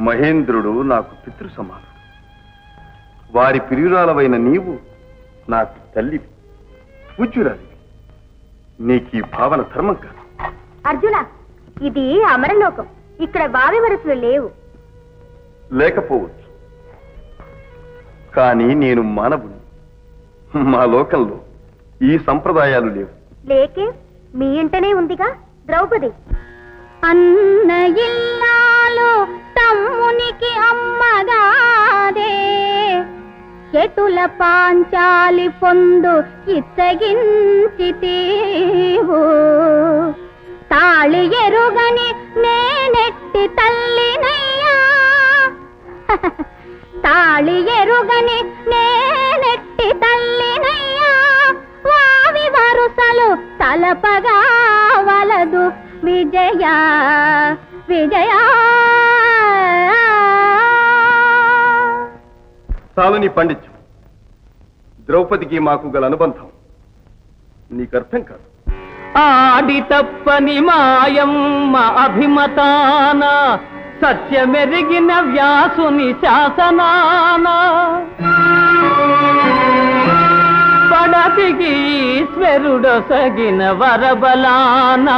మహేంద్రుడు నాకు పితృ సమానుడు. వారి ప్రియురాలవైన నీవు నాకు తల్లివి, పూజ్యురాలివి. నీకీ భావన ధర్మం కాదు. అర్జున, ఇది అమరలోకం. ఇక్కడ వావి వరసలు లేవు. లేకపోవచ్చు, కానీ నేను మానవుని. మా లోకంలో ఈ సంప్రదాయాలు లేవు. లేకే మీ ఇంటనే ఉందిగా ద్రౌపది. అన్న ఇల్లాలు తమ్మునికి అమ్మగాదే, ఎటుల పాంచాలి పొందు ఇత్తగించితీవు. తాళి ఎరుగని నేనెట్టి తల్లినయ్యా, తాళి ఎరుగని నేనెట్టి తల్లినయ్యా. వావి వరుసలు తలపగా వలదు విజయ విజయ. చాలు నీ పండిత్యం. ద్రౌపదికి మాకు గల అనుబంధం నీకు అర్థం కాదు. ఆడి తప్పని మాయమ్మ అభిమతాన, సత్యమెరిగిన వ్యాసుని శాసనాన, పడతికి ఈశ్వరుడొసగిన వరబలాన,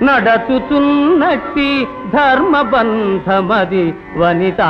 నడచుతున్నట్టి ధర్మబంధమది వనితా.